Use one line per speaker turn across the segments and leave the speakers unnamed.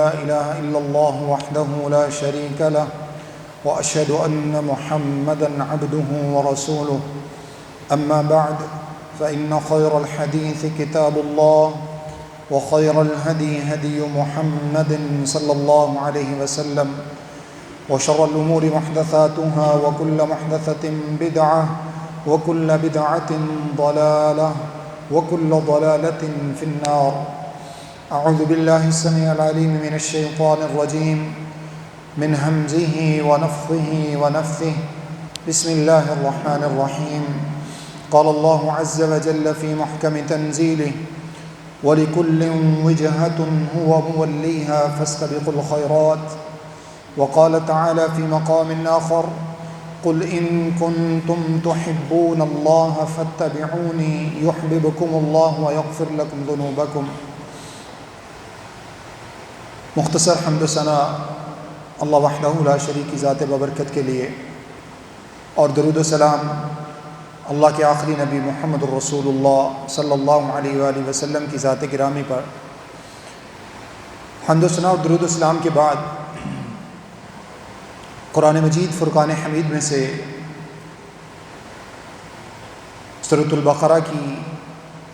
لا إله إلا الله وحده لا شريك له وأشهد أن محمدًا عبده ورسوله أما بعد فإن خير الحديث كتاب الله وخير الهدي هدي محمد صلى الله عليه وسلم وشر الأمور محدثاتها وكل محدثة بدعة وكل بدعة ضلالة وكل ضلالة في النار. اعوذ باللہ السمیع العلیم من الشیطان الرجیم من ہمزہ ونفخہ ونفثہ بسم اللہ الرحمن الرحیم. قال اللہ عز وجل فی محکم تنزیلہ وَلِكُلٍّ وِجْهَةٌ هُوَ مُوَلِّيهَا فَاسْتَبِقُوا الْخَيْرَاتِ. وقال تعالى في مقام آخر قل إن كنتم تحبون الله فاتبعوني يحببكم الله ويغفر لكم ذنوبكم. مختصر حمد و ثنا اللہ وحدہ لا شریک کی ذات ببرکت کے لیے، اور درود و سلام اللہ کے آخری نبی محمد الرسول اللہ صلی اللہ علیہ وآلہ وسلم کی ذات گرامی پر. حمد و ثنا اور درود و سلام کے بعد قرآن مجید فرقان حمید میں سے سورۃ البقرہ کی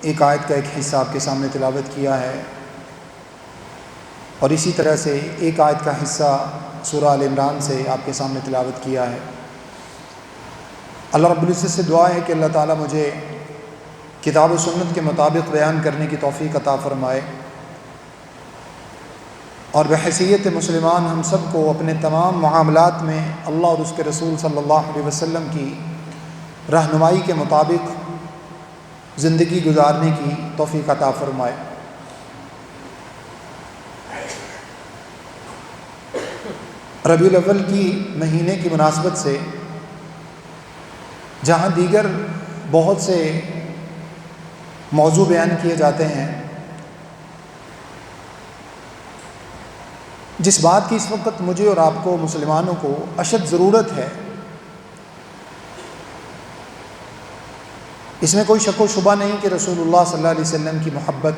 ایک آیت کا ایک حصہ آپ کے سامنے تلاوت کیا ہے، اور اسی طرح سے ایک آیت کا حصہ سورہ آل عمران سے آپ کے سامنے تلاوت کیا ہے. اللہ رب العزت سے دعا ہے کہ اللہ تعالیٰ مجھے کتاب و سنت کے مطابق بیان کرنے کی توفیق عطا فرمائے، اور بحیثیت مسلمان ہم سب کو اپنے تمام معاملات میں اللہ اور اس کے رسول صلی اللہ علیہ وسلم کی رہنمائی کے مطابق زندگی گزارنے کی توفیق عطا فرمائے. ربیع الاول کی مہینے کی مناسبت سے جہاں دیگر بہت سے موضوع بیان کیے جاتے ہیں، جس بات کی اس وقت مجھے اور آپ کو مسلمانوں کو اشد ضرورت ہے، اس میں کوئی شک و شبہ نہیں کہ رسول اللہ صلی اللہ علیہ وسلم کی محبت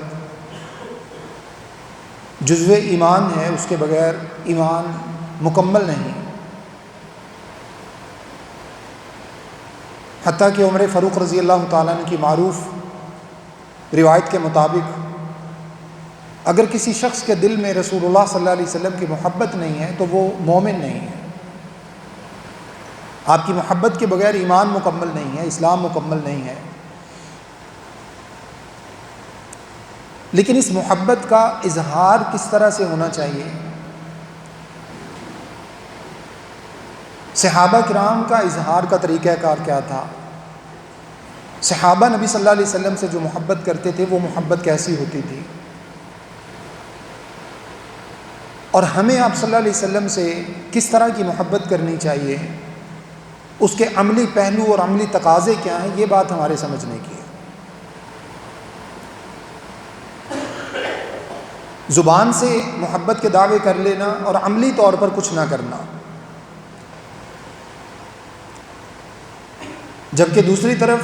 جزو ایمان ہے، اس کے بغیر ایمان مکمل نہیں. حتیٰ کہ عمر فاروق رضی اللہ تعالیٰ عنہ کی معروف روایت کے مطابق اگر کسی شخص کے دل میں رسول اللہ صلی اللہ علیہ وسلم کی محبت نہیں ہے تو وہ مومن نہیں ہے. آپ کی محبت کے بغیر ایمان مکمل نہیں ہے، اسلام مکمل نہیں ہے. لیکن اس محبت کا اظہار کس طرح سے ہونا چاہیے؟ صحابہ کرام کا اظہار کا طریقہ کار کیا تھا؟ صحابہ نبی صلی اللہ علیہ وسلم سے جو محبت کرتے تھے وہ محبت کیسی ہوتی تھی؟ اور ہمیں آپ صلی اللہ علیہ وسلم سے کس طرح کی محبت کرنی چاہیے؟ اس کے عملی پہلو اور عملی تقاضے کیا ہیں؟ یہ بات ہمارے سمجھنے کی ہے. زبان سے محبت کے دعوے کر لینا اور عملی طور پر کچھ نہ کرنا، جبکہ دوسری طرف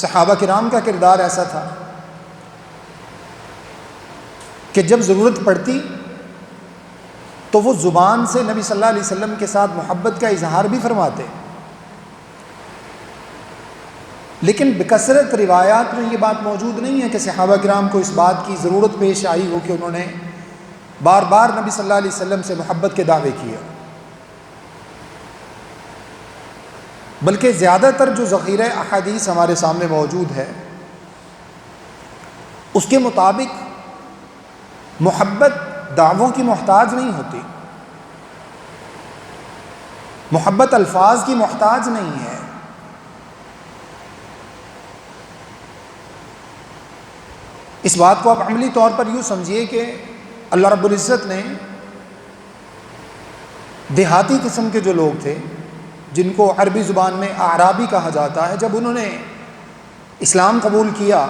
صحابہ کرام کا کردار ایسا تھا کہ جب ضرورت پڑتی تو وہ زبان سے نبی صلی اللہ علیہ وسلم کے ساتھ محبت کا اظہار بھی فرماتے، لیکن بکثرت روایات میں یہ بات موجود نہیں ہے کہ صحابہ کرام کو اس بات کی ضرورت پیش آئی ہو کہ انہوں نے بار بار نبی صلی اللہ علیہ وسلم سے محبت کے دعوے کیے. بلکہ زیادہ تر جو ذخیرہ احادیث ہمارے سامنے موجود ہے اس کے مطابق محبت دعووں کی محتاج نہیں ہوتی، محبت الفاظ کی محتاج نہیں ہے. اس بات کو آپ عملی طور پر یوں سمجھیے کہ اللہ رب العزت نے دیہاتی قسم کے جو لوگ تھے جن کو عربی زبان میں اعرابی کہا جاتا ہے، جب انہوں نے اسلام قبول کیا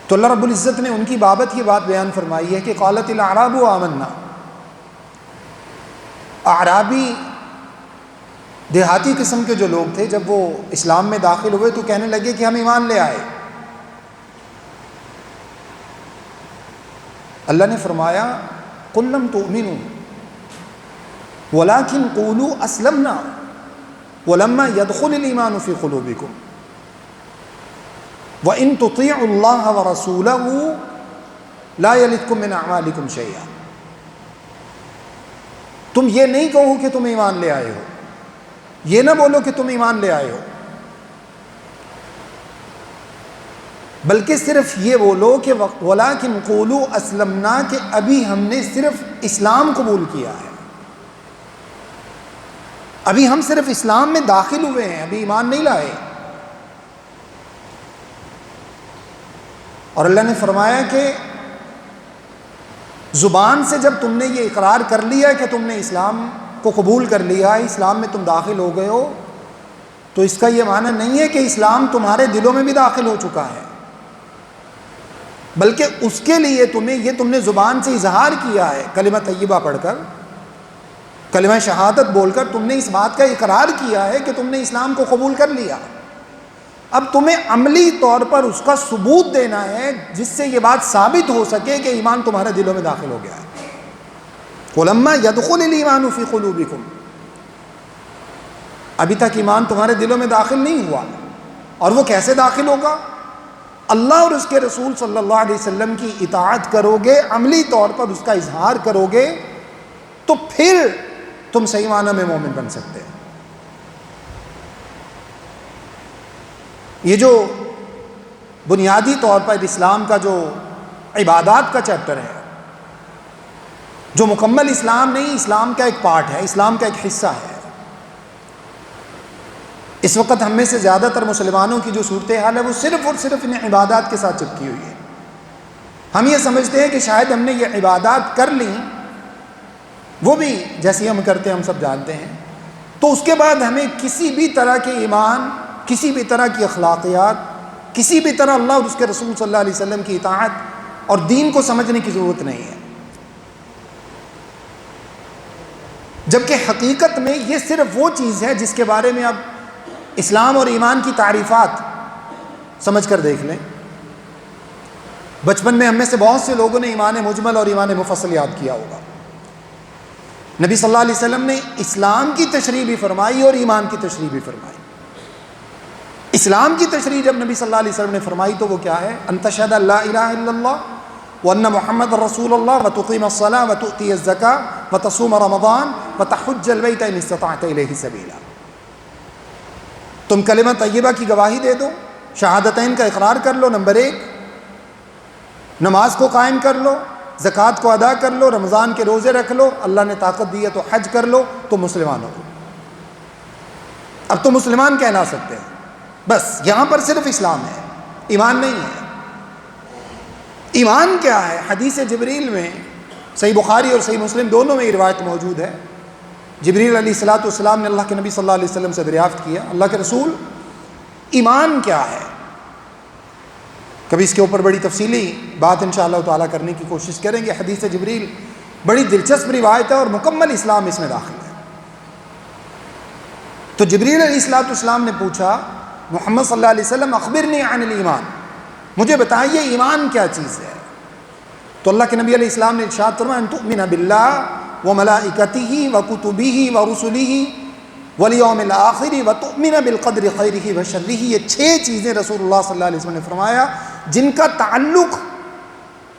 تو اللہ رب العزت نے ان کی بابت یہ بات بیان فرمائی ہے کہ قالت الاعراب آمنا. اعرابی دیہاتی قسم کے جو لوگ تھے جب وہ اسلام میں داخل ہوئے تو کہنے لگے کہ ہم ایمان لے آئے. اللہ نے فرمایا قل لم تؤمنوا ولكن قولوا اسلمنا ولما يدخل الايمان في قلوبكم وان تطيعوا الله ورسوله لا يلدكم من اعمالكم شيئا. تم یہ نہیں کہو کہ تم ایمان لے آئے ہو، یہ نہ بولو کہ تم ایمان لے آئے ہو، بلکہ صرف یہ بولو کہ وَلَٰكِنْ قُولُوا أَسْلَمْنَا، کہ ابھی ہم نے صرف اسلام قبول کیا ہے، ابھی ہم صرف اسلام میں داخل ہوئے ہیں، ابھی ایمان نہیں لائے. اور اللہ نے فرمایا کہ زبان سے جب تم نے یہ اقرار کر لیا کہ تم نے اسلام کو قبول کر لیا ہے، اسلام میں تم داخل ہو گئے ہو، تو اس کا یہ معنی نہیں ہے کہ اسلام تمہارے دلوں میں بھی داخل ہو چکا ہے، بلکہ اس کے لیے تم نے زبان سے اظہار کیا ہے، کلمہ طیبہ پڑھ کر، کلمہ شہادت بول کر تم نے اس بات کا اقرار کیا ہے کہ تم نے اسلام کو قبول کر لیا. اب تمہیں عملی طور پر اس کا ثبوت دینا ہے جس سے یہ بات ثابت ہو سکے کہ ایمان تمہارے دلوں میں داخل ہو گیا ہے. وَلَمَّا يَدْخُلِ الْإِيمَانُ فِي قُلُوبِكُمْ، ابھی تک ایمان تمہارے دلوں میں داخل نہیں ہوا. اور وہ کیسے داخل ہوگا؟ اللہ اور اس کے رسول صلی اللہ علیہ وسلم کی اطاعت کرو گے، عملی طور پر اس کا اظہار کرو گے، تو پھر تم صحیح معنی میں مومن بن سکتے ہیں. یہ جو بنیادی طور پر اسلام کا جو عبادات کا چیپٹر ہے، جو مکمل اسلام نہیں، اسلام کا ایک پارٹ ہے، اسلام کا ایک حصہ ہے. اس وقت ہم میں سے زیادہ تر مسلمانوں کی جو صورتحال ہے وہ صرف اور صرف ان عبادات کے ساتھ چپکی ہوئی ہے. ہم یہ سمجھتے ہیں کہ شاید ہم نے یہ عبادات کر لیں، وہ بھی جیسی ہم کرتے ہیں ہم سب جانتے ہیں، تو اس کے بعد ہمیں کسی بھی طرح کے ایمان، کسی بھی طرح کی اخلاقیات، کسی بھی طرح اللہ اور اس کے رسول صلی اللہ علیہ وسلم کی اطاعت اور دین کو سمجھنے کی ضرورت نہیں ہے. جبکہ حقیقت میں یہ صرف وہ چیز ہے جس کے بارے میں اب اسلام اور ایمان کی تعریفات سمجھ کر دیکھ لیں. بچپن میں ہم میں سے بہت سے لوگوں نے ایمان مجمل اور ایمان مفصل یاد کیا ہوگا. نبی صلی اللہ علیہ وسلم نے اسلام کی تشریح بھی فرمائی اور ایمان کی تشریح بھی فرمائی. اسلام کی تشریح جب نبی صلی اللہ علیہ وسلم نے فرمائی تو وہ کیا ہے؟ ان تشہد ان لا الہ الا اللہ وان محمد رسول اللہ وتقیم الصلاۃ وتؤتی الزکاۃ وتصوم رمضان وتحج البیت ان استطعت الیہ سبیلا. تم کلمہ طیبہ کی گواہی دے دو، شہادتین کا اقرار کر لو، نمبر 1، نماز کو قائم کر لو، زکوٰۃ کو ادا کر لو، رمضان کے روزے رکھ لو، اللہ نے طاقت دی ہے تو حج کر لو، تو مسلمان ہو. اب تو مسلمان کہلا سکتے ہیں. بس یہاں پر صرف اسلام ہے، ایمان نہیں ہے. ایمان کیا ہے؟ حدیث جبریل میں صحیح بخاری اور صحیح مسلم دونوں میں یہ روایت موجود ہے. جبریل علیہ الصلاۃ والسلام نے اللہ کے نبی صلی اللہ علیہ وسلم سے دریافت کیا، اللہ کے رسول ایمان کیا ہے؟ کبھی اس کے اوپر بڑی تفصیلی بات انشاءاللہ تعالیٰ کرنے کی کوشش کریں گے. حدیث جبریل بڑی دلچسپ روایت ہے اور مکمل اسلام اس میں داخل ہے. تو جبریل علیہ الصلاۃ والسلام نے پوچھا محمد صلی اللہ علیہ وسلم اخبرنی عن الایمان، مجھے بتائیے ایمان کیا چیز ہے؟ تو اللہ کے نبی علیہ السلام نے ارشاد فرمایا ان تؤمن باللہ وملائکتہ وکتبہ ورسلہ والیوم الآخر وتؤمن بالقدر خیرہ وشرہ. یہ 6 چیزیں رسول اللہ صلی اللہ علیہ وسلم نے فرمایا جن کا تعلق،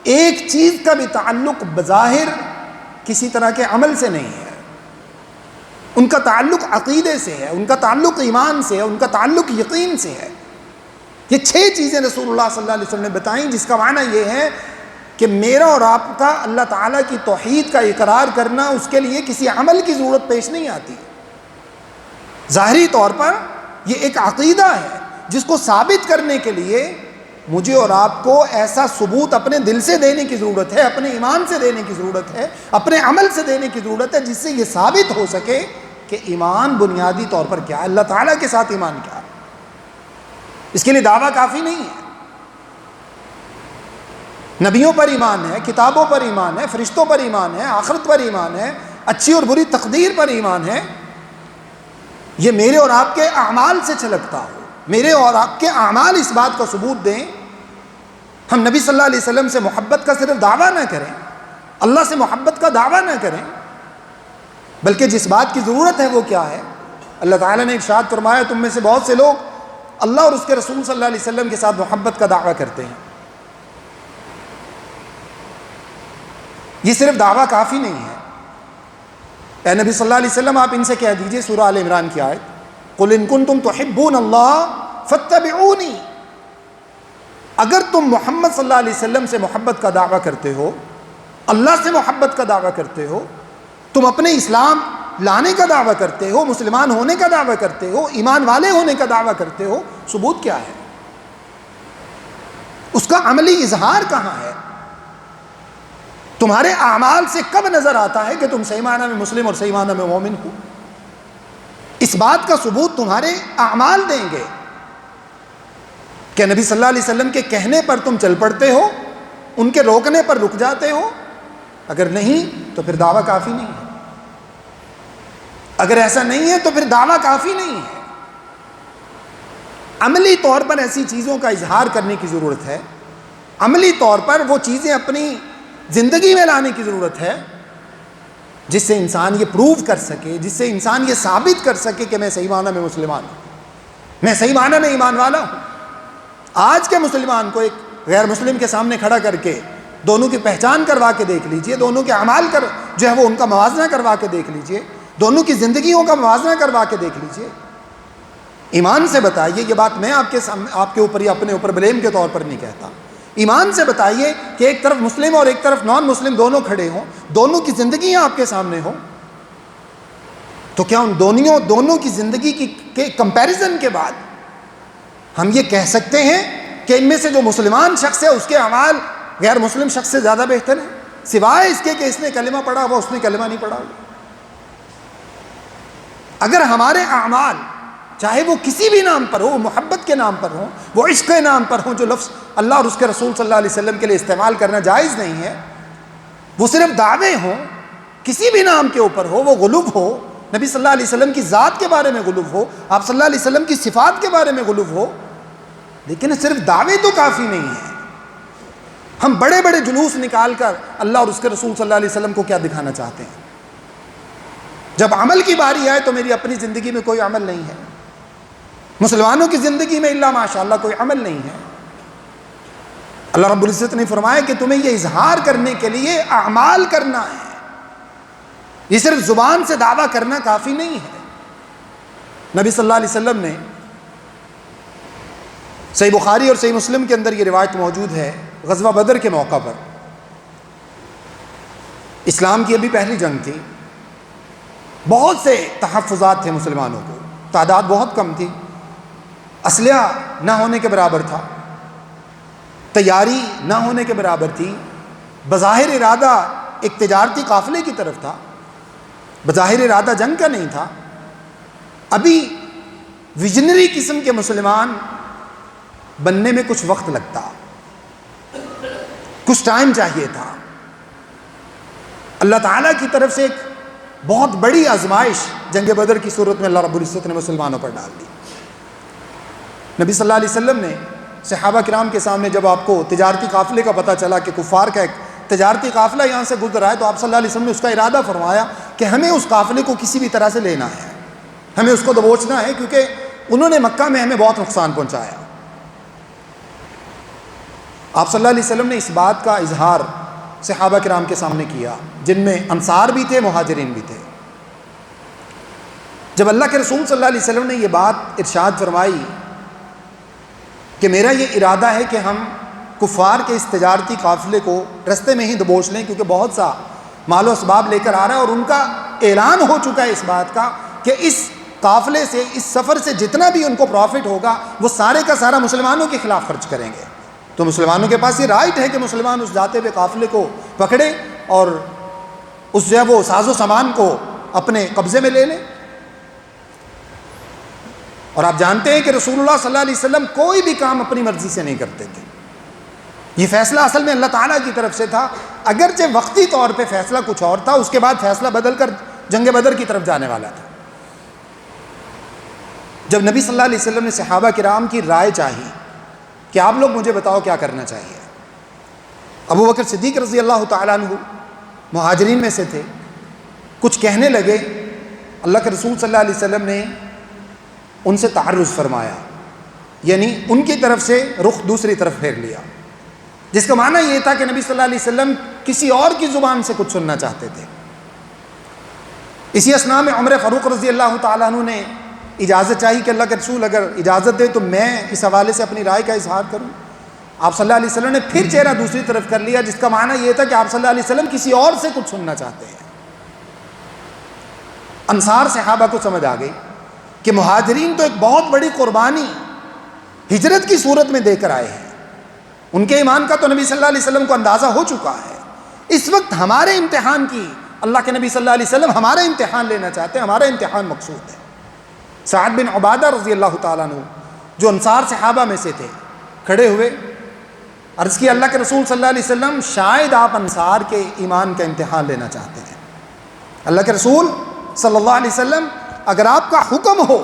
ایک چیز کا بھی تعلق بظاہر کسی طرح کے عمل سے نہیں ہے، ان کا تعلق عقیدے سے ہے، ان کا تعلق ایمان سے ہے، ان کا تعلق یقین سے ہے. یہ 6 چیزیں رسول اللہ صلی اللہ علیہ وسلم نے بتائیں جس کا معنی یہ ہے کہ میرا اور آپ کا اللہ تعالیٰ کی توحید کا اقرار کرنا، اس کے لیے کسی عمل کی ضرورت پیش نہیں آتی. ظاہری طور پر یہ ایک عقیدہ ہے جس کو ثابت کرنے کے لیے مجھے اور آپ کو ایسا ثبوت اپنے دل سے دینے کی ضرورت ہے، اپنے ایمان سے دینے کی ضرورت ہے، اپنے عمل سے دینے کی ضرورت ہے، جس سے یہ ثابت ہو سکے کہ ایمان بنیادی طور پر کیا ہے، اللہ تعالیٰ کے ساتھ ایمان کیا ہے. اس کے لیے دعویٰ کافی نہیں ہے. نبیوں پر ایمان ہے، کتابوں پر ایمان ہے، فرشتوں پر ایمان ہے، آخرت پر ایمان ہے، اچھی اور بری تقدیر پر ایمان ہے. یہ میرے اور آپ کے اعمال سے چھلکتا ہو، میرے اور آپ کے اعمال اس بات کا ثبوت دیں ہم نبی صلی اللہ علیہ وسلم سے محبت کا صرف دعویٰ نہ کریں، اللہ سے محبت کا دعویٰ نہ کریں، بلکہ جس بات کی ضرورت ہے وہ کیا ہے؟ اللہ تعالیٰ نے ارشاد فرمایا تم میں سے بہت سے لوگ اللہ اور اس کے رسول صلی اللہ علیہ وسلم کے ساتھ محبت کا دعویٰ کرتے ہیں۔ یہ صرف دعویٰ کافی نہیں ہے۔ اے نبی صلی اللہ علیہ وسلم آپ ان سے کہہ دیجئے، سورہ آل عمران کی آیت، قُلْ إِن كُنتُمْ تُحِبُّونَ اللَّهَ فَاتَّبِعُونِي، اگر تم محمد صلی اللہ علیہ وسلم سے محبت کا دعویٰ کرتے ہو، اللہ سے محبت کا دعویٰ کرتے ہو، تم اپنے اسلام لانے کا دعویٰ کرتے ہو، مسلمان ہونے کا دعویٰ کرتے ہو، ایمان والے ہونے کا دعویٰ کرتے ہو، ثبوت کیا ہے؟ اس کا عملی اظہار کہاں ہے؟ تمہارے اعمال سے کب نظر آتا ہے کہ تم صحیح معنی میں مسلم اور صحیح معنی میں مومن ہو؟ اس بات کا ثبوت تمہارے اعمال دیں گے کہ نبی صلی اللہ علیہ وسلم کے کہنے پر تم چل پڑتے ہو، ان کے روکنے پر رک جاتے ہو۔ اگر نہیں تو پھر دعویٰ کافی نہیں ہے۔ اگر ایسا نہیں ہے تو پھر دعویٰ کافی نہیں ہے۔ عملی طور پر ایسی چیزوں کا اظہار کرنے کی ضرورت ہے، عملی طور پر وہ چیزیں اپنی زندگی میں لانے کی ضرورت ہے جس سے انسان یہ پروو کر سکے، جس سے انسان یہ ثابت کر سکے کہ میں صحیح معنی میں مسلمان ہوں، میں صحیح معنی میں ایمان والا ہوں۔ آج کے مسلمان کو ایک غیر مسلم کے سامنے کھڑا کر کے دونوں کی پہچان کروا کے دیکھ لیجئے، دونوں کے اعمال جو ہے وہ ان کا موازنہ کروا کے دیکھ لیجئے، دونوں کی زندگیوں کا موازنہ کروا کے دیکھ لیجئے، ایمان سے بتائیے، یہ بات میں آپ کے اوپر یا اپنے اوپر بلیم کے طور پر نہیں کہتا، ایمان سے بتائیے کہ ایک طرف مسلم اور ایک طرف نان مسلم دونوں کھڑے ہوں، دونوں کی زندگیاں آپ کے سامنے ہوں، تو کیا ان دونوں کی زندگی کے کمپیریزن کے بعد ہم یہ کہہ سکتے ہیں کہ ان میں سے جو مسلمان شخص ہے اس کے اعمال غیر مسلم شخص سے زیادہ بہتر ہیں، سوائے اس کے کہ اس نے کلمہ پڑھا ہوا اس نے کلمہ نہیں پڑھا ہوا؟ اگر ہمارے اعمال چاہے وہ کسی بھی نام پر ہو، وہ محبت کے نام پر ہوں، وہ عشق کے نام پر ہوں، جو لفظ اللہ اور اس کے رسول صلی اللہ علیہ وسلم کے لیے استعمال کرنا جائز نہیں ہے، وہ صرف دعوے ہوں، کسی بھی نام کے اوپر ہو، وہ غلو ہو، نبی صلی اللہ علیہ وسلم کی ذات کے بارے میں غلو ہو، آپ صلی اللہ علیہ وسلم کی صفات کے بارے میں غلو ہو، لیکن صرف دعوے تو کافی نہیں ہیں۔ ہم بڑے بڑے جلوس نکال کر اللہ اور اس کے رسول صلی اللہ علیہ وسلم کو کیا دکھانا چاہتے ہیں؟ جب عمل کی باری آئے تو میری اپنی زندگی میں کوئی عمل نہیں ہے، مسلمانوں کی زندگی میں الا ماشاءاللہ کوئی عمل نہیں ہے۔ اللہ رب العزت نے فرمایا کہ تمہیں یہ اظہار کرنے کے لیے اعمال کرنا ہے، یہ صرف زبان سے دعویٰ کرنا کافی نہیں ہے۔ نبی صلی اللہ علیہ وسلم نے صحیح بخاری اور صحیح مسلم کے اندر یہ روایت موجود ہے، غزوہ بدر کے موقع پر اسلام کی ابھی پہلی جنگ تھی، بہت سے تحفظات تھے مسلمانوں کو، تعداد بہت کم تھی، اسلحہ نہ ہونے کے برابر تھا، تیاری نہ ہونے کے برابر تھی، بظاہر ارادہ ایک تجارتی قافلے کی طرف تھا، بظاہر ارادہ جنگ کا نہیں تھا، ابھی ویژنری قسم کے مسلمان بننے میں کچھ وقت لگتا، کچھ ٹائم چاہیے تھا۔ اللہ تعالیٰ کی طرف سے ایک بہت بڑی آزمائش جنگ بدر کی صورت میں اللہ رب العزت نے مسلمانوں پر ڈال دی۔ نبی صلی اللہ علیہ وسلم نے صحابہ کرام کے سامنے جب آپ کو تجارتی قافلے کا پتہ چلا کہ کفار کا ایک تجارتی قافلہ یہاں سے گزر رہا ہے، تو آپ صلی اللہ علیہ وسلم نے اس کا ارادہ فرمایا کہ ہمیں اس قافلے کو کسی بھی طرح سے لینا ہے، ہمیں اس کو دبوچنا ہے، کیونکہ انہوں نے مکہ میں ہمیں بہت نقصان پہنچایا۔ آپ صلی اللہ علیہ وسلم نے اس بات کا اظہار صحابہ کرام کے سامنے کیا، جن میں انصار بھی تھے، مہاجرین بھی تھے۔ جب اللہ کے رسول صلی اللہ علیہ وسلم نے یہ بات ارشاد فرمائی کہ میرا یہ ارادہ ہے کہ ہم کفار کے اس تجارتی قافلے کو رستے میں ہی دبوچ لیں، کیونکہ بہت سا مال و اسباب لے کر آ رہا ہے، اور ان کا اعلان ہو چکا ہے اس بات کا کہ اس قافلے سے، اس سفر سے جتنا بھی ان کو پروفٹ ہوگا وہ سارے کا سارا مسلمانوں کے خلاف خرچ کریں گے۔ تو مسلمانوں کے پاس یہ رائٹ ہے کہ مسلمان اس جاتے ہوئے قافلے کو پکڑیں اور اس جو ہے وہ ساز و سامان کو اپنے قبضے میں لے لیں۔ اور آپ جانتے ہیں کہ رسول اللہ صلی اللہ علیہ وسلم کوئی بھی کام اپنی مرضی سے نہیں کرتے تھے، یہ فیصلہ اصل میں اللہ تعالیٰ کی طرف سے تھا، اگرچہ وقتی طور پہ فیصلہ کچھ اور تھا، اس کے بعد فیصلہ بدل کر جنگ بدر کی طرف جانے والا تھا۔ جب نبی صلی اللہ علیہ وسلم نے صحابہ کرام کی رائے چاہی کہ آپ لوگ مجھے بتاؤ کیا کرنا چاہیے، ابو بکر صدیق رضی اللہ تعالیٰ عنہ مہاجرین میں سے تھے، کچھ کہنے لگے، اللہ کے رسول صلی اللہ علیہ وسلم نے ان سے تعرض فرمایا، یعنی ان کی طرف سے رخ دوسری طرف پھیر لیا، جس کا معنی یہ تھا کہ نبی صلی اللہ علیہ وسلم کسی اور کی زبان سے کچھ سننا چاہتے تھے۔ اسی اثناء میں عمر فاروق رضی اللہ تعالیٰ عنہ نے اجازت چاہی کہ اللہ کے رسول اگر اجازت دے تو میں اس حوالے سے اپنی رائے کا اظہار کروں۔ آپ صلی اللہ علیہ وسلم نے پھر چہرہ دوسری طرف کر لیا، جس کا معنی یہ تھا کہ آپ صلی اللہ علیہ وسلم کسی اور سے کچھ سننا چاہتے ہیں۔ انصار صحابہ کو سمجھ آ گئی کہ مہاجرین تو ایک بہت بڑی قربانی ہجرت کی صورت میں دے کر آئے ہیں، ان کے ایمان کا تو نبی صلی اللہ علیہ وسلم کو اندازہ ہو چکا ہے، اس وقت ہمارے امتحان کی اللہ کے نبی صلی اللہ علیہ وسلم ہمارا امتحان لینا چاہتے ہیں، ہمارا امتحان مقصود ہے۔ سعد بن عبادہ رضی اللہ تعالیٰ عنہ جو انصار صحابہ میں سے تھے، کھڑے ہوئے عرض کی، اللہ کے رسول صلی اللہ علیہ وسلم شاید آپ انصار کے ایمان کا امتحان لینا چاہتے ہیں۔ اللہ کے رسول صلی اللہ علیہ وسلم اگر آپ کا حکم ہو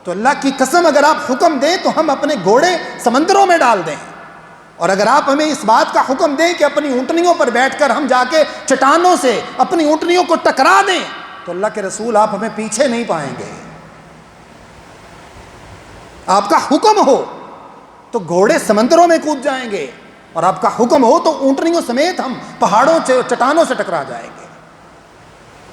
تو اللہ کی قسم اگر آپ حکم دیں تو ہم اپنے گھوڑے سمندروں میں ڈال دیں، اور اگر آپ ہمیں اس بات کا حکم دیں کہ اپنی اونٹنیوں پر بیٹھ کر ہم جا کے چٹانوں سے اپنی اونٹنیوں کو ٹکرا دیں تو اللہ کے رسول آپ ہمیں پیچھے نہیں پائیں گے۔ آپ کا حکم ہو تو گھوڑے سمندروں میں کود جائیں گے، اور آپ کا حکم ہو تو اونٹنیوں سمیت ہم پہاڑوں چٹانوں سے ٹکرا جائیں گے۔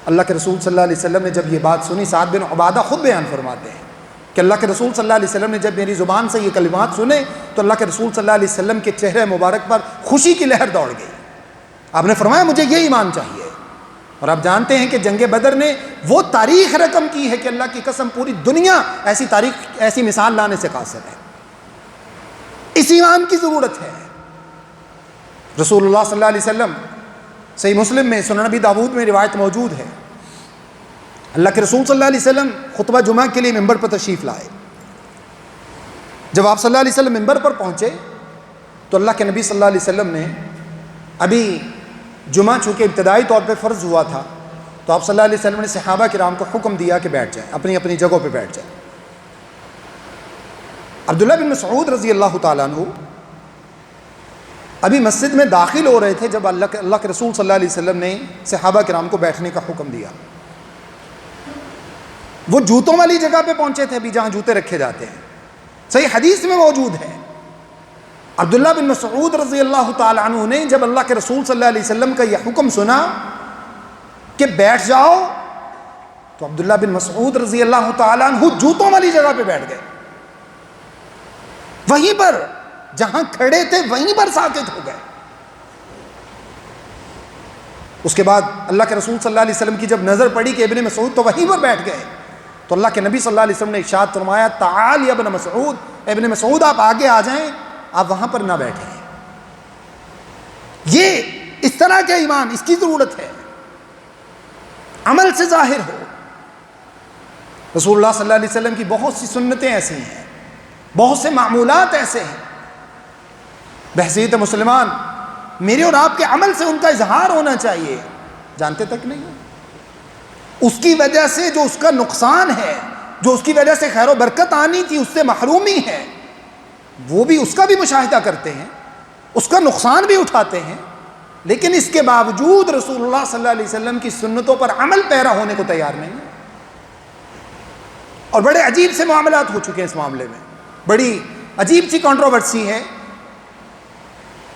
اللہ کے رسول صلی اللہ علیہ وسلم نے جب یہ بات سنی، سعد بن عبادہ خود بیان فرماتے ہیں کہ اللہ کے رسول صلی اللہ علیہ وسلم نے جب میری زبان سے یہ کلمات سنے تو اللہ کے رسول صلی اللہ علیہ وسلم کے چہرے مبارک پر خوشی کی لہر دوڑ گئی۔ آپ نے فرمایا مجھے یہ ایمان چاہیے، اور آپ جانتے ہیں کہ جنگ بدر نے وہ تاریخ رقم کی ہے کہ اللہ کی قسم پوری دنیا ایسی تاریخ ایسی مثال لانے سے قاصر ہے۔ اس ایمان کی ضرورت ہے۔ رسول اللہ صلی اللہ علیہ وسلم صحیح مسلم میں، سنن نبی داؤد میں روایت موجود ہے، اللہ کے رسول صلی اللہ علیہ وسلم خطبہ جمعہ کے لیے ممبر پر تشریف لائے۔ جب آپ صلی اللہ علیہ وسلم ممبر پر پہنچے تو اللہ کے نبی صلی اللہ علیہ وسلم نے ابھی جمعہ چونکہ ابتدائی طور پہ فرض ہوا تھا تو آپ صلی اللہ علیہ وسلم نے صحابہ کرام کو حکم دیا کہ بیٹھ جائیں، اپنی اپنی جگہوں پہ بیٹھ جائیں۔ عبداللہ بن مسعود رضی اللہ تعالیٰ عنہ ابھی مسجد میں داخل ہو رہے تھے جب اللہ کے رسول صلی اللہ علیہ وسلم نے صحابہ کرام کو بیٹھنے کا حکم دیا۔ وہ جوتوں والی جگہ پہ پہنچے تھے ابھی جہاں جوتے رکھے جاتے ہیں، صحیح حدیث میں موجود ہے۔ عبداللہ بن مسعود رضی اللہ تعالیٰ عنہ نے جب اللہ کے رسول صلی اللہ علیہ وسلم کا یہ حکم سنا کہ بیٹھ جاؤ تو عبداللہ بن مسعود رضی اللہ تعالیٰ عنہ جوتوں والی جگہ پہ بیٹھ گئے، وہیں پر جہاں کھڑے تھے وہیں پر ساکت ہو گئے۔ اس کے بعد اللہ کے رسول صلی اللہ علیہ وسلم کی جب نظر پڑی کہ ابن مسعود تو وہیں پر بیٹھ گئے تو اللہ کے نبی صلی اللہ علیہ وسلم نے ارشاد فرمایا، تعال یا ابن مسعود، ابن مسعود آپ آگے آ جائیں، آپ وہاں پر نہ بیٹھیں۔ یہ اس طرح کے ایمان، اس کی ضرورت ہے، عمل سے ظاہر ہو۔ رسول اللہ صلی اللہ علیہ وسلم کی بہت سی سنتیں ایسی ہیں، بہت سے معمولات ایسے ہیں، بحیثیت مسلمان میرے اور آپ کے عمل سے ان کا اظہار ہونا چاہیے، جانتے تک نہیں ہیں۔ اس کی وجہ سے جو اس کا نقصان ہے، جو اس کی وجہ سے خیر و برکت آنی تھی، اس سے محرومی ہے، وہ بھی اس کا بھی مشاہدہ کرتے ہیں، اس کا نقصان بھی اٹھاتے ہیں، لیکن اس کے باوجود رسول اللہ صلی اللہ علیہ وسلم کی سنتوں پر عمل پیرا ہونے کو تیار نہیں ہے۔ اور بڑے عجیب سے معاملات ہو چکے ہیں اس معاملے میں، بڑی عجیب سی کنٹروورسی ہے،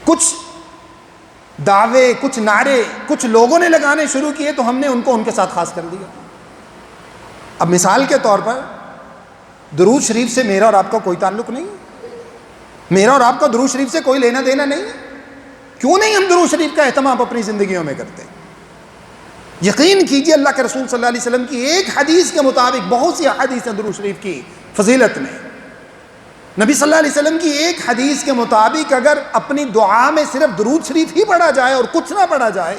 کچھ دعوے، کچھ نعرے کچھ لوگوں نے لگانے شروع کیے تو ہم نے ان کو ان کے ساتھ خاص کر دیا۔ اب مثال کے طور پر درود شریف سے میرا اور آپ کا کوئی تعلق نہیں ہے، میرا اور آپ کا درود شریف سے کوئی لینا دینا نہیں ہے، کیوں نہیں ہم درود شریف کا اہتمام اپنی زندگیوں میں کرتے؟ یقین کیجئے اللہ کے رسول صلی اللہ علیہ وسلم کی ایک حدیث کے مطابق، بہت سی احادیث ہیں درود شریف کی فضیلت میں، نبی صلی اللہ علیہ وسلم کی ایک حدیث کے مطابق اگر اپنی دعا میں صرف درود شریف ہی پڑھا جائے اور کچھ نہ پڑھا جائے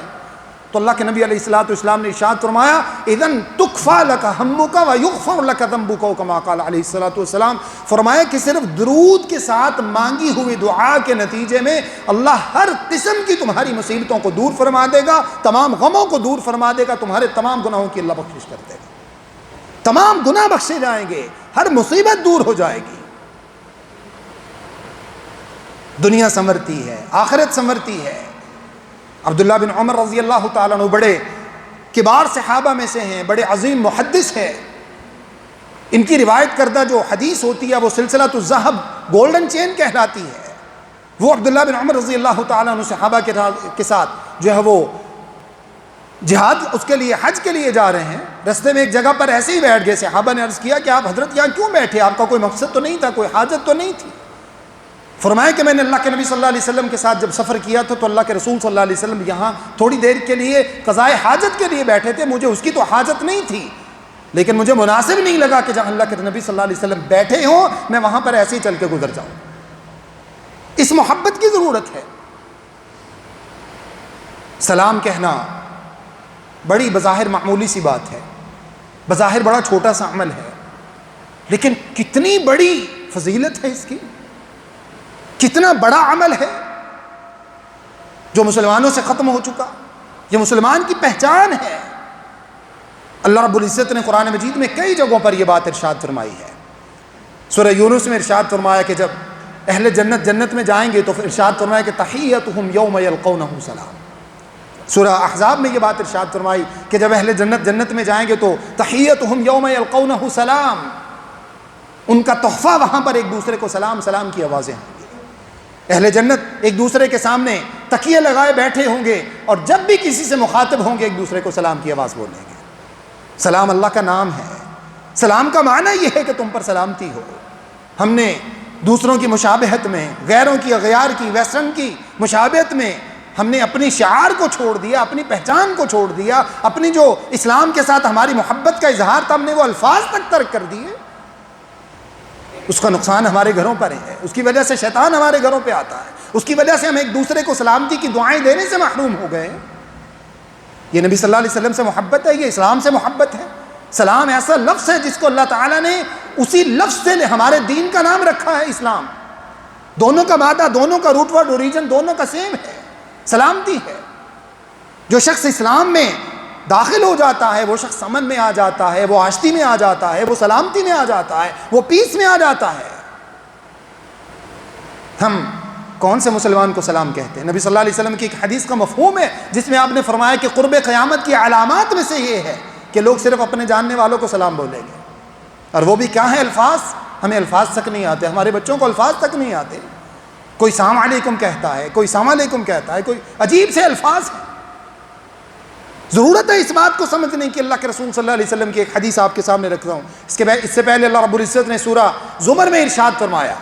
تو اللہ کے نبی علیہ الصلوۃ والسلام نے ارشاد فرمایا، اذن تکفی لک ہمک ویغفر لک ذنبک، کما قال علیہ الصلوۃ والسلام، فرمایا کہ صرف درود کے ساتھ مانگی ہوئی دعا کے نتیجے میں اللہ ہر قسم کی تمہاری مصیبتوں کو دور فرما دے گا، تمام غموں کو دور فرما دے گا، تمہارے تمام گناہوں کی اللہ بخشش کر دے گا، تمام گناہ بخشے جائیں گے، ہر مصیبت دور ہو جائے گی۔ دنیا سنورتی ہے، آخرت سنورتی ہے۔ عبداللہ بن عمر رضی اللہ تعالیٰ عنہ بڑے کبار صحابہ میں سے ہیں، بڑے عظیم محدث ہیں۔ ان کی روایت کردہ جو حدیث ہوتی ہے وہ سلسلۃ الذہب، گولڈن چین کہلاتی ہے۔ وہ عبداللہ بن عمر رضی اللہ تعالیٰ عنہ صحابہ کے ساتھ جو ہے وہ جہاد، اس کے لیے حج کے لیے جا رہے ہیں۔ رستے میں ایک جگہ پر ایسے ہی بیٹھ گئے۔ صحابہ نے عرض کیا کہ آپ حضرت یہاں کیوں بیٹھے؟ آپ کا کوئی مقصد تو نہیں تھا، کوئی حاجت تو نہیں تھی؟ فرمایا کہ میں نے اللہ کے نبی صلی اللہ علیہ وسلم کے ساتھ جب سفر کیا تھا تو اللہ کے رسول صلی اللہ علیہ وسلم یہاں تھوڑی دیر کے لیے قضائے حاجت کے لیے بیٹھے تھے، مجھے اس کی تو حاجت نہیں تھی، لیکن مجھے مناسب نہیں لگا کہ جہاں اللہ کے نبی صلی اللہ علیہ وسلم بیٹھے ہوں میں وہاں پر ایسے ہی چل کے گزر جاؤں۔ اس محبت کی ضرورت ہے۔ سلام کہنا بڑی بظاہر معمولی سی بات ہے، بظاہر بڑا چھوٹا سا عمل ہے، لیکن کتنی بڑی فضیلت ہے اس کی، کتنا بڑا عمل ہے جو مسلمانوں سے ختم ہو چکا۔ یہ مسلمان کی پہچان ہے۔ اللہ رب العزت نے قرآن مجید میں کئی جگہوں پر یہ بات ارشاد فرمائی ہے۔ سورہ یونس میں ارشاد فرمایا کہ جب اہل جنت جنت میں جائیں گے تو پھر ارشاد فرمایا کہ تحیتہم یوم یلقونہ سلام۔ سورہ احزاب میں یہ بات ارشاد فرمائی کہ جب اہل جنت جنت میں جائیں گے تو تحیتہم یوم یلقونہ سلام، ان کا تحفہ وہاں پر ایک دوسرے کو سلام سلام کی آوازیں ہوں گی۔ اہل جنت ایک دوسرے کے سامنے تکیے لگائے بیٹھے ہوں گے اور جب بھی کسی سے مخاطب ہوں گے ایک دوسرے کو سلام کی آواز بولیں گے۔ سلام اللہ کا نام ہے۔ سلام کا معنی یہ ہے کہ تم پر سلامتی ہو۔ ہم نے دوسروں کی مشابہت میں، غیروں کی اغیار کی، ویسٹرن کی مشابہت میں ہم نے اپنی شعار کو چھوڑ دیا، اپنی پہچان کو چھوڑ دیا، اپنی جو اسلام کے ساتھ ہماری محبت کا اظہار تھا ہم نے وہ الفاظ تک ترک کر دیے۔ اس کا نقصان ہمارے گھروں پر ہے، اس کی وجہ سے شیطان ہمارے گھروں پہ آتا ہے، اس کی وجہ سے ہم ایک دوسرے کو سلامتی کی دعائیں دینے سے محروم ہو گئے۔ یہ نبی صلی اللہ علیہ وسلم سے محبت ہے، یہ اسلام سے محبت ہے۔ سلام ایسا لفظ ہے جس کو اللہ تعالیٰ نے اسی لفظ سے ہمارے دین کا نام رکھا ہے، اسلام۔ دونوں کا مادہ، دونوں کا روٹ ورڈ اوریجن دونوں کا سیم ہے، سلامتی ہے۔ جو شخص اسلام میں داخل ہو جاتا ہے وہ شخص امن میں آ جاتا ہے، وہ آشتی میں آ جاتا ہے، وہ سلامتی میں آ جاتا ہے، وہ پیس میں آ جاتا ہے۔ ہم کون سے مسلمان کو سلام کہتے ہیں؟ نبی صلی اللہ علیہ وسلم کی ایک حدیث کا مفہوم ہے جس میں آپ نے فرمایا کہ قرب قیامت کی علامات میں سے یہ ہے کہ لوگ صرف اپنے جاننے والوں کو سلام بولیں گے، اور وہ بھی کیا ہے؟ الفاظ۔ ہمیں الفاظ تک نہیں آتے، ہمارے بچوں کو الفاظ تک نہیں آتے۔ کوئی السلام علیکم کہتا ہے، کوئی السلام علیکم کہتا ہے، کوئی عجیب سے الفاظ ہیں۔ ضرورت ہے اس بات کو سمجھنے کی۔ اللہ کے رسول صلی اللہ علیہ وسلم کی ایک حدیث آپ کے سامنے رکھتا ہوں۔ اس سے پہلے اللہ رب العزت نے سورہ زمر میں ارشاد فرمایا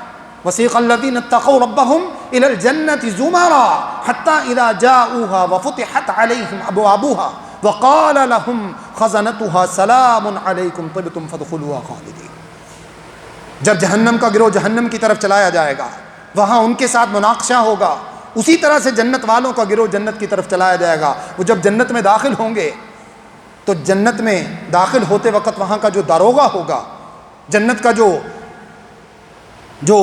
وَسِيقَ الَّذِينَ اتَّقَوْا رَبَّهُمْ إِلَى الْجَنَّةِ زُمَرًا حَتَّى إِذَا جَاءُوهَا وَفُتِحَتْ عَلَيْهِمْ أَبْوَابُهَا وَقَالَ لَهُمْ خَزَنَتُهَا سَلَامٌ عَلَيْكُمْ طِبْتُمْ فَادْخُلُوهَا خَالِدِينَ۔ جب جہنم کا گروہ جہنم کی طرف چلایا جائے گا، وہاں ان کے ساتھ مناقشہ ہوگا، اسی طرح سے جنت والوں کا گروہ جنت کی طرف چلایا جائے گا۔ وہ جب جنت میں داخل ہوں گے تو جنت میں داخل ہوتے وقت وہاں کا جو داروغہ ہوگا، جنت کا جو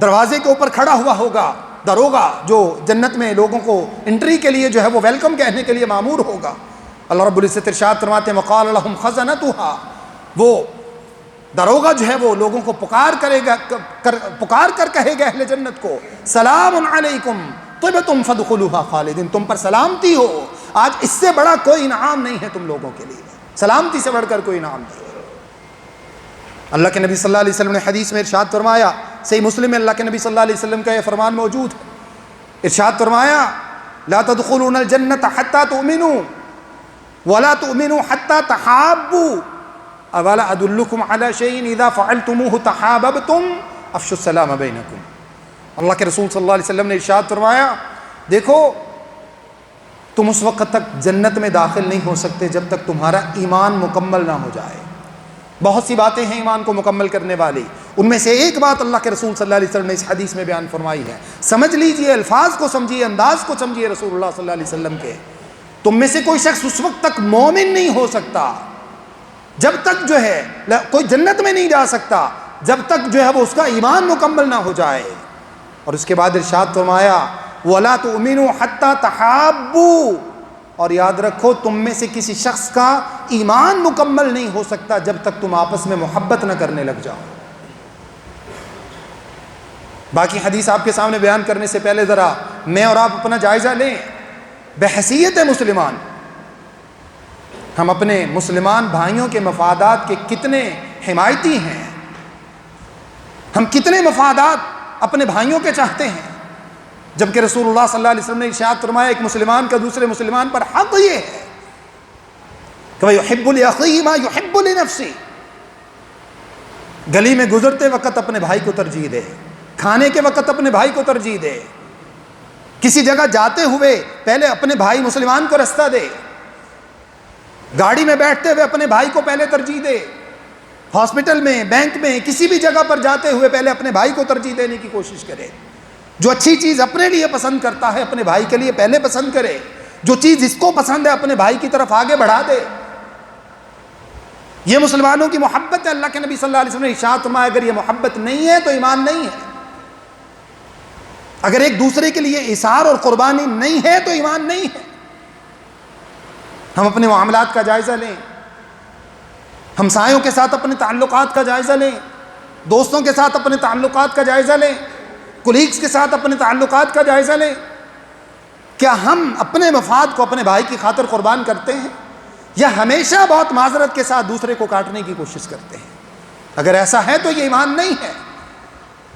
دروازے کے اوپر کھڑا ہوا ہوگا، داروغہ جو جنت میں لوگوں کو انٹری کے لیے جو ہے وہ ویلکم کہنے کے لیے مامور ہوگا، اللہ رب العزت ارشاد فرماتے ہیں وقال لهم خزنتها، وہ داروغہ جو ہے وہ لوگوں کو پکار کر کہے گا اہل جنت کو سلام علیکم طبتم فادخلوها خالدین، تم پر سلامتی ہو، آج اس سے بڑا کوئی انعام نہیں ہے تم لوگوں کے لیے، سلامتی سے بڑھ کر کوئی انعام نہیں۔ اللہ کے نبی صلی اللہ علیہ وسلم نے حدیث میں ارشاد فرمایا، صحیح مسلم میں اللہ کے نبی صلی اللہ علیہ وسلم کا یہ فرمان موجود ہے، ارشاد فرمایا لا تدخلون الجنة حتى تؤمنوا ولا تؤمنوا حتى تحابوا اولا ادلکم علی شیء اذا فعلتموه تحاببتم افشوا السلام بینکم۔ اللہ کے رسول صلی اللہ علیہ وسلم نے ارشاد فرمایا دیکھو تم اس وقت تک جنت میں داخل نہیں ہو سکتے جب تک تمہارا ایمان مکمل نہ ہو جائے۔ بہت سی باتیں ہیں ایمان کو مکمل کرنے والی، ان میں سے ایک بات اللہ کے رسول صلی اللہ علیہ وسلم نے اس حدیث میں بیان فرمائی ہے، سمجھ لیجئے، الفاظ کو سمجھیے، انداز کو سمجھیے رسول اللہ صلی اللہ علیہ وسلم کے۔ تم میں سے کوئی شخص اس وقت تک مومن نہیں ہو سکتا جب تک جو ہے کوئی جنت میں نہیں جا سکتا جب تک جو ہے وہ اس کا ایمان مکمل نہ ہو جائے۔ اور اس کے بعد ارشاد فرمایا وَلَا تُؤْمِنُوا حَتَّى تَحَابُّوا، اور یاد رکھو تم میں سے کسی شخص کا ایمان مکمل نہیں ہو سکتا جب تک تم آپس میں محبت نہ کرنے لگ جاؤ۔ باقی حدیث آپ کے سامنے بیان کرنے سے پہلے ذرا میں اور آپ اپنا جائزہ لیں. بحیثیت مسلمان ہم اپنے مسلمان بھائیوں کے مفادات کے کتنے حمایتی ہیں, ہم کتنے مفادات اپنے بھائیوں کے چاہتے ہیں, جبکہ رسول اللہ صلی اللہ علیہ وسلم نے ارشاد فرمایا ایک مسلمان کا دوسرے مسلمان پر حق یہ ہے کہ یحب لأخیہ ما یحب لنفسہ. گلی میں گزرتے وقت اپنے بھائی کو ترجیح دے, کھانے کے وقت اپنے بھائی کو ترجیح دے, کسی جگہ جاتے ہوئے پہلے اپنے بھائی مسلمان کو رستہ دے, گاڑی میں بیٹھتے ہوئے اپنے بھائی کو پہلے ترجیح دے, ہاسپٹل میں, بینک میں, کسی بھی جگہ پر جاتے ہوئے پہلے اپنے بھائی کو ترجیح دینے کی کوشش کرے. جو اچھی چیز اپنے لیے پسند کرتا ہے اپنے بھائی کے لیے پہلے پسند کرے, جو چیز اس کو پسند ہے اپنے بھائی کی طرف آگے بڑھا دے. یہ مسلمانوں کی محبت ہے. اللہ کے نبی صلی اللہ علیہ وسلم نے ارشاد فرمایا اگر یہ محبت نہیں ہے تو ایمان نہیں ہے. اگر ایک دوسرے کے لیے ایثار اور قربانی نہیں ہے تو ایمان نہیں ہے. ہم اپنے معاملات کا جائزہ لیں, ہمسایوں کے ساتھ اپنے تعلقات کا جائزہ لیں, دوستوں کے ساتھ اپنے تعلقات کا جائزہ لیں, کولیگز کے ساتھ اپنے تعلقات کا جائزہ لیں. کیا ہم اپنے مفاد کو اپنے بھائی کی خاطر قربان کرتے ہیں یا ہمیشہ بہت معذرت کے ساتھ دوسرے کو کاٹنے کی کوشش کرتے ہیں؟ اگر ایسا ہے تو یہ ایمان نہیں ہے,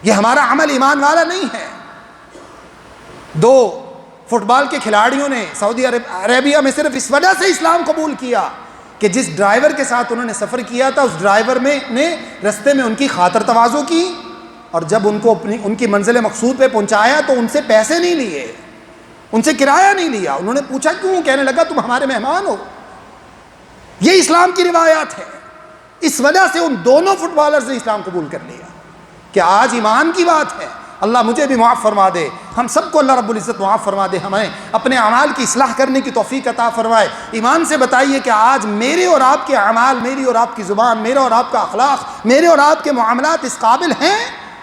یہ ہمارا عمل ایمان والا نہیں ہے. 2 فٹ بال کے کھلاڑیوں نے سعودی عربیہ میں صرف اس وجہ سے اسلام قبول کیا کہ جس ڈرائیور کے ساتھ انہوں نے سفر کیا تھا اس ڈرائیور نے رستے میں ان کی خاطر تواضع کی, اور جب ان کو ان کی منزل مقصود پہ پہنچایا تو ان سے پیسے نہیں لیے, ان سے کرایہ نہیں لیا. انہوں نے پوچھا کیوں؟ کہنے لگا تم ہمارے مہمان ہو. یہ اسلام کی روایات ہے. اس وجہ سے ان دونوں فٹ بالرز نے اسلام قبول کر لیا. کہ آج ایمان کی بات ہے. اللہ مجھے بھی معاف فرما دے, ہم سب کو اللہ رب العزت معاف فرما دے, ہمیں اپنے اعمال کی اصلاح کرنے کی توفیق عطا فرمائے. ایمان سے بتائیے کہ آج میرے اور آپ کے اعمال, میری اور آپ کی زبان, میرا اور آپ کا اخلاق, میرے اور آپ کے معاملات اس قابل ہیں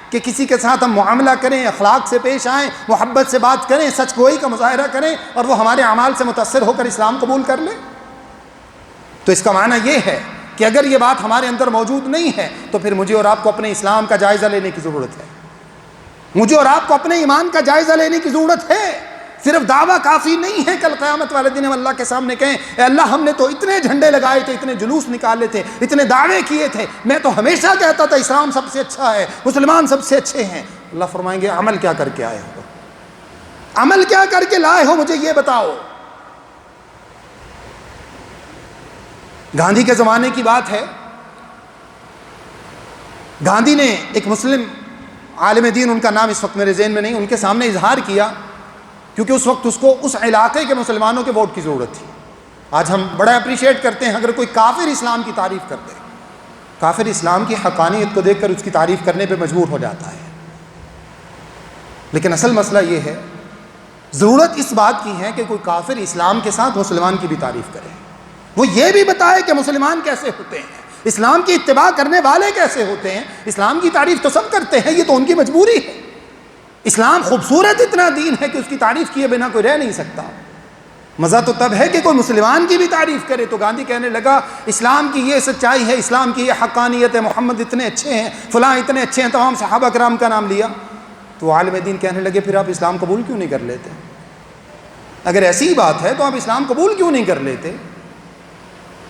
کہ کسی کے ساتھ ہم معاملہ کریں, اخلاق سے پیش آئیں, محبت سے بات کریں, سچ گوئی کا مظاہرہ کریں اور وہ ہمارے اعمال سے متاثر ہو کر اسلام قبول کر لیں؟ تو اس کا معنی یہ ہے کہ اگر یہ بات ہمارے اندر موجود نہیں ہے تو پھر مجھے اور آپ کو اپنے اسلام کا جائزہ لینے کی ضرورت ہے. مجھے اور آپ کو اپنے ایمان کا جائزہ لینے کی ضرورت ہے. صرف دعویٰ کافی نہیں ہے. کل قیامت والے دن ہم اللہ کے سامنے کہیں اے اللہ ہم نے تو اتنے جھنڈے لگائے تھے, اتنے جلوس نکالے تھے, اتنے دعوے کیے تھے, میں تو ہمیشہ کہتا تھا اسلام سب سے اچھا ہے, مسلمان سب سے اچھے ہیں. اللہ فرمائیں گے عمل کیا کر کے آئے ہو, عمل کیا کر کے لائے ہو, مجھے یہ بتاؤ. گاندھی کے زمانے کی بات ہے, گاندھی نے ایک مسلم عالم دین, ان کا نام اس وقت میرے ذہن میں نہیں, ان کے سامنے اظہار کیا کیونکہ اس وقت اس کو اس علاقے کے مسلمانوں کے ووٹ کی ضرورت تھی. آج ہم بڑا اپریشیٹ کرتے ہیں اگر کوئی کافر اسلام کی تعریف کر دے, کافر اسلام کی حقانیت کو دیکھ کر اس کی تعریف کرنے پہ مجبور ہو جاتا ہے. لیکن اصل مسئلہ یہ ہے, ضرورت اس بات کی ہے کہ کوئی کافر اسلام کے ساتھ مسلمان کی بھی تعریف کرے, وہ یہ بھی بتائے کہ مسلمان کیسے ہوتے ہیں, اسلام کی اتباع کرنے والے کیسے ہوتے ہیں. اسلام کی تعریف تو سب کرتے ہیں, یہ تو ان کی مجبوری ہے. اسلام خوبصورت اتنا دین ہے کہ اس کی تعریف کیے بنا کوئی رہ نہیں سکتا. مزہ تو تب ہے کہ کوئی مسلمان کی بھی تعریف کرے. تو گاندھی کہنے لگا اسلام کی یہ سچائی ہے, اسلام کی یہ حقانیت ہے, محمد اتنے اچھے ہیں, فلاں اتنے اچھے ہیں, تمام صحابہ کرام کا نام لیا. تو عالم دین کہنے لگے پھر آپ اسلام قبول کیوں نہیں کر لیتے؟ اگر ایسی ہی بات ہے تو آپ اسلام قبول کیوں نہیں کر لیتے؟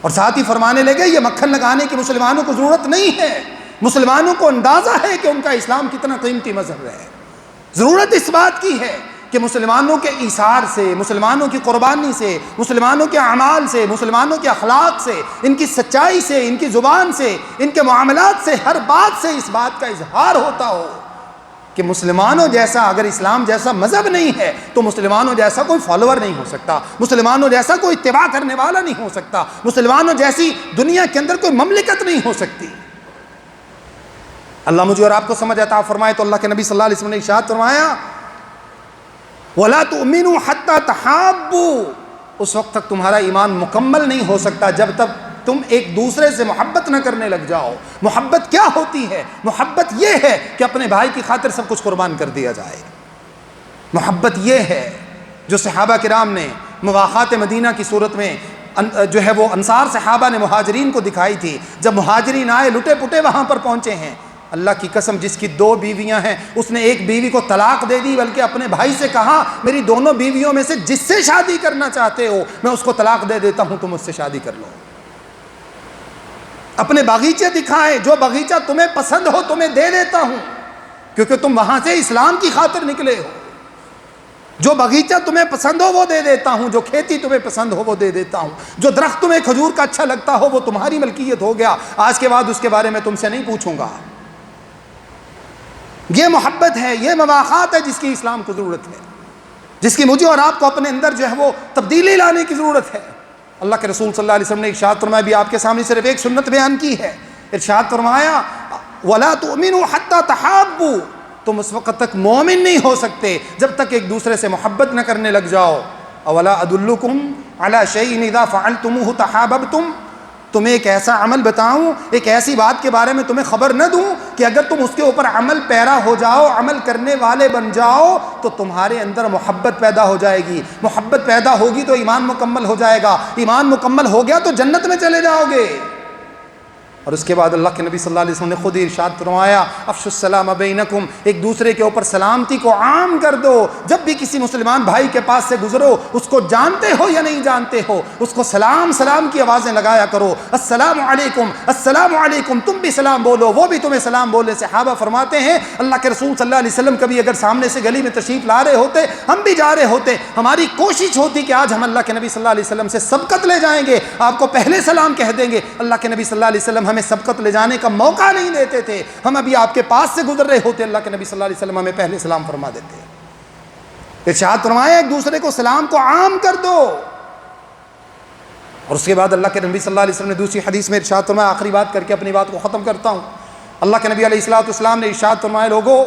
اور ساتھ ہی فرمانے لگے یہ مکھن لگانے کی مسلمانوں کو ضرورت نہیں ہے, مسلمانوں کو اندازہ ہے کہ ان کا اسلام کتنا قیمتی مذہب ہے. ضرورت اس بات کی ہے کہ مسلمانوں کے ایثار سے, مسلمانوں کی قربانی سے, مسلمانوں کے اعمال سے, مسلمانوں کے اخلاق سے, ان کی سچائی سے, ان کی زبان سے, ان کے معاملات سے, ہر بات سے اس بات کا اظہار ہوتا ہو کہ مسلمانوں جیسا, اگر اسلام جیسا مذہب نہیں ہے تو مسلمانوں جیسا کوئی فالوور نہیں ہو سکتا, مسلمانوں جیسا کوئی اتباع کرنے والا نہیں ہو سکتا, مسلمانوں جیسی دنیا کے اندر کوئی مملکت نہیں ہو سکتی. اللہ مجھے اور آپ کو سمجھ عطا فرمائے. تو اللہ کے نبی صلی اللہ علیہ وسلم نے ارشاد فرمایا وَلَا تُؤْمِنُوا حَتَّى تَحَابُّوا, اس وقت تک تمہارا ایمان مکمل نہیں ہو سکتا جب تک تم ایک دوسرے سے محبت نہ کرنے لگ جاؤ. محبت کیا ہوتی ہے؟ محبت یہ ہے کہ اپنے بھائی کی خاطر سب کچھ قربان کر دیا جائے. محبت یہ ہے جو صحابہ کرام نے مواخات مدینہ کی صورت میں جو ہے وہ انصار صحابہ نے مہاجرین کو دکھائی تھی. جب مہاجرین آئے, لٹے پٹے وہاں پر پہنچے ہیں, اللہ کی قسم جس کی 2 بیویاں ہیں اس نے ایک بیوی کو طلاق دے دی، بلکہ اپنے بھائی سے کہا میری دونوں بیویوں میں سے جس سے شادی کرنا چاہتے ہو میں اس کو طلاق دے دیتا ہوں، تم اس سے شادی کر لو۔ اپنے باغیچے دکھائے، جو باغیچہ تمہیں پسند ہو تمہیں دے دیتا ہوں، کیونکہ تم وہاں سے اسلام کی خاطر نکلے ہو۔ جو باغیچہ تمہیں پسند ہو وہ دے دیتا ہوں، جو کھیتی تمہیں پسند ہو وہ دے دیتا ہوں، جو درخت تمہیں کھجور کا اچھا لگتا ہو وہ تمہاری ملکیت ہو گیا، آج کے بعد اس کے بارے میں تم سے نہیں پوچھوں گا۔ یہ محبت ہے، یہ مواخات ہے جس کی اسلام کو ضرورت ہے، جس کی مجھے اور آپ کو اپنے اندر جو ہے وہ تبدیلی لانے کی ضرورت ہے۔ اللہ کے رسول صلی اللہ علیہ وسلم نے ارشاد فرمایا، بھی آپ کے سامنے صرف ایک سنت بیان کی ہے، ارشاد فرمایا وَلَا تُؤْمِنُوا حَتَّى تَحَابُّوا، تم اس وقت تک مومن نہیں ہو سکتے جب تک ایک دوسرے سے محبت نہ کرنے لگ جاؤ۔ أَوَلَا أَدُلُّكُمْ عَلَى شَيْءٍ إِذَا فَعَلْتُمُوهُ تَحَابَبْتُمْ، تمہیں ایک ایسا عمل بتاؤں، ایک ایسی بات کے بارے میں تمہیں خبر نہ دوں کہ اگر تم اس کے اوپر عمل پیرا ہو جاؤ، عمل کرنے والے بن جاؤ تو تمہارے اندر محبت پیدا ہو جائے گی، محبت پیدا ہوگی تو ایمان مکمل ہو جائے گا، ایمان مکمل ہو گیا تو جنت میں چلے جاؤ گے۔ اور اس کے بعد اللہ کے نبی صلی اللہ علیہ وسلم نے خود ہی ارشاد فرمایا افشوا السلام بینکم، ایک دوسرے کے اوپر سلامتی کو عام کر دو۔ جب بھی کسی مسلمان بھائی کے پاس سے گزرو، اس کو جانتے ہو یا نہیں جانتے ہو، اس کو سلام سلام کی آوازیں لگایا کرو، السلام علیکم السلام علیکم، تم بھی سلام بولو، وہ بھی تمہیں سلام بولے۔ صحابہ فرماتے ہیں اللہ کے رسول صلی اللہ علیہ وسلم کبھی اگر سامنے سے گلی میں تشریف لا رہے ہوتے، ہم بھی جا رہے ہوتے، ہماری کوشش ہوتی کہ آج ہم اللہ کے نبی صلی اللہ علیہ وسلم سے سبقت لے جائیں گے، آپ کو پہلے سلام کہہ دیں گے۔ اللہ کے نبی صلی اللہ علیہ وسلم ہمیں سبقت لے جانے کا موقع نہیں دیتے تھے، ہم ابھی آپ کے پاس سے گزر رہے ہوتے، اللہ کے نبی صلی اللہ علیہ وسلم ہمیں پہلے سلام فرما دیتے۔ ارشاد فرمایا ایک دوسرے کو سلام کو عام کر دو۔ اور اس کے بعد اللہ کے نبی صلی اللہ علیہ وسلم نے دوسری حدیث میں ارشاد فرمایا، آخری بات کر کے اپنی بات کو ختم کرتا ہوں، اللہ کے نبی علیہ الصلوۃ والسلام نے ارشاد فرمایا لوگو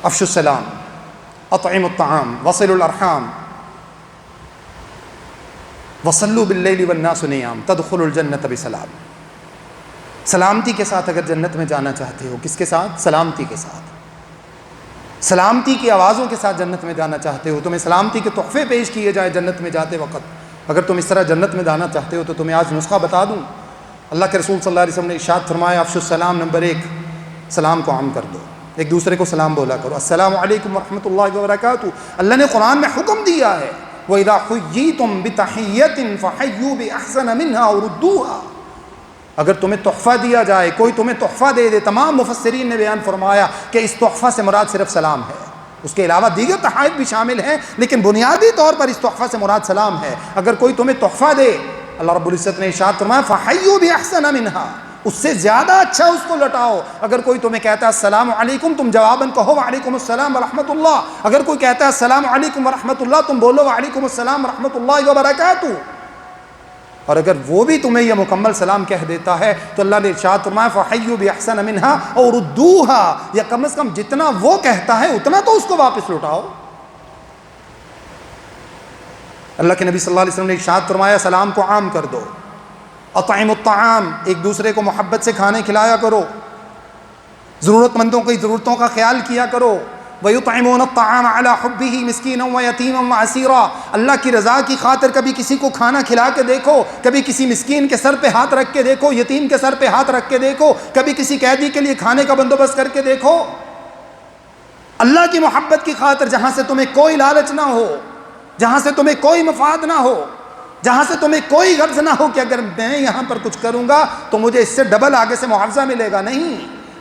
افشوا السلام اطعموا الطعام وصلوا الارحام وصلوا باللیل والناس نیام تدخلوا الجنۃ بسلام۔ سلامتی کے ساتھ اگر جنت میں جانا چاہتے ہو، کس کے ساتھ؟ سلامتی کے ساتھ، سلامتی کی آوازوں کے ساتھ جنت میں جانا چاہتے ہو، تمہیں سلامتی کے تحفے پیش کیے جائیں جنت میں جاتے وقت، اگر تم اس طرح جنت میں جانا چاہتے ہو تو تمہیں آج نسخہ بتا دوں۔ اللہ کے رسول صلی اللہ علیہ وسلم نے ارشاد فرمایا افشوا السلام، نمبر 1 سلام کو عام کر دو، ایک دوسرے کو سلام بولا کرو، السلام علیکم ورحمۃ اللہ وبرکاتہ۔ اللہ نے قرآن میں حکم دیا ہے وَإِذَا حُيِّيتُم بِتَحِيَّةٍ فَحَيُّوا بِأَحْسَنَ مِنْهَا أَوْ رُدُّوهَا، اگر تمہیں تحفہ دیا جائے، کوئی تمہیں تحفہ دے دے، تمام مفسرین نے بیان فرمایا کہ اس تحفہ سے مراد صرف سلام ہے، اس کے علاوہ دیگر تحائف بھی شامل ہیں، لیکن بنیادی طور پر اس تحفہ سے مراد سلام ہے۔ اگر کوئی تمہیں تحفہ دے، اللہ رب العزت نے ارشاد فرمایا فَحَيُّوا بِأَحْسَنَ مِنْهَا، اس سے زیادہ اچھا اس کو لٹاؤ۔ اگر کوئی تمہیں کہتا ہے السلام علیکم، تم جواباً کہو وعلیکم السلام ورحمۃ اللہ۔ اگر کوئی کہتا ہے السلام علیکم ورحمۃ اللہ، تم بولو وعلیکم السلام ورحمۃ اللہ وبرکاتہ۔ اور اگر وہ بھی تمہیں یہ مکمل سلام کہہ دیتا ہے تو اللہ نے ارشاد فرمایا فَحَيُّوا بِأَحْسَنَ مِنْهَا أَوْ رُدُّوهَا، یا کم از کم جتنا وہ کہتا ہے اتنا تو اس کو واپس لٹاؤ۔ اللہ کے نبی صلی اللہ علیہ وسلم نے ارشاد فرمایا سلام کو عام کر دو، اطعموا الطعام، ایک دوسرے کو محبت سے کھانے کھلایا کرو، ضرورت مندوں کی ضرورتوں کا خیال کیا کرو، وَيُطْعِمُونَ الطَّعَامَ عَلَى حُبِّهِ مِسْكِينًا وَيَتِيمًا وَأَسِيرًا، اللہ کی رضا کی خاطر کبھی کسی کو کھانا کھلا کے دیکھو، کبھی کسی مسکین کے سر پہ ہاتھ رکھ کے دیکھو، یتیم کے سر پہ ہاتھ رکھ کے دیکھو، کبھی کسی قیدی کے لیے کھانے کا بندوبست کر کے دیکھو۔ اللہ کی محبت کی خاطر جہاں سے تمہیں کوئی لالچ نہ ہو، جہاں سے تمہیں کوئی مفاد نہ ہو، جہاں سے تمہیں کوئی غرض نہ ہو کہ اگر میں یہاں پر کچھ کروں گا تو مجھے اس سے ڈبل آگے سے معاوضہ ملے گا، نہیں،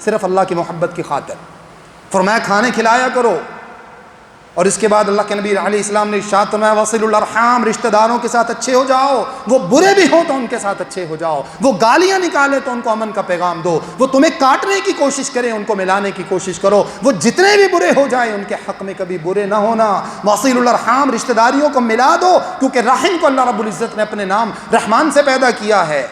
صرف اللہ کی محبت کی خاطر فرمایا کھانے کھلایا کرو۔ اور اس کے بعد اللہ کے نبی علیہ السلام نے ارشاد فرمایا وصلوا الارحام، رشتہ داروں کے ساتھ اچھے ہو جاؤ، وہ برے بھی ہوں تو ان کے ساتھ اچھے ہو جاؤ، وہ گالیاں نکالے تو ان کو امن کا پیغام دو، وہ تمہیں کاٹنے کی کوشش کریں ان کو ملانے کی کوشش کرو، وہ جتنے بھی برے ہو جائیں ان کے حق میں کبھی برے نہ ہونا۔ وصلوا الارحام، رشتہ داریوں کو ملا دو، کیونکہ رحم کو اللہ رب العزت نے اپنے نام رحمان سے پیدا کیا ہے۔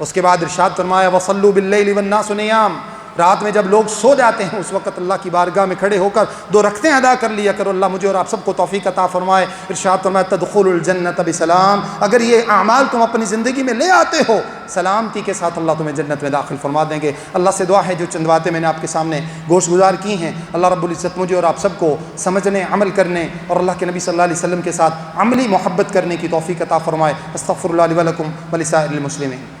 اس کے بعد ارشاد فرمایا وصلوا باللیل والناس نیام، رات میں جب لوگ سو جاتے ہیں اس وقت اللہ کی بارگاہ میں کھڑے ہو کر 2 رکعتیں ادا کر لیا کرو، اللہ مجھے اور آپ سب کو توفیق عطا فرمائے۔ ارشاد فرمایا تدخلوا الجنۃ بسلام، اگر یہ اعمال تم اپنی زندگی میں لے آتے ہو سلامتی کے ساتھ اللہ تمہیں جنت میں داخل فرما دیں گے۔ اللہ سے دعا ہے جو چند باتیں میں نے آپ کے سامنے گوش گزار کی ہیں، اللہ رب العزت مجھے اور آپ سب کو سمجھنے، عمل کرنے اور اللہ کے نبی صلی اللہ علیہ وسلم کے ساتھ عملی محبت کرنے کی توفیق عطا فرمائے۔ استغفر اللہ لی ولکم ولسائر المسلمین۔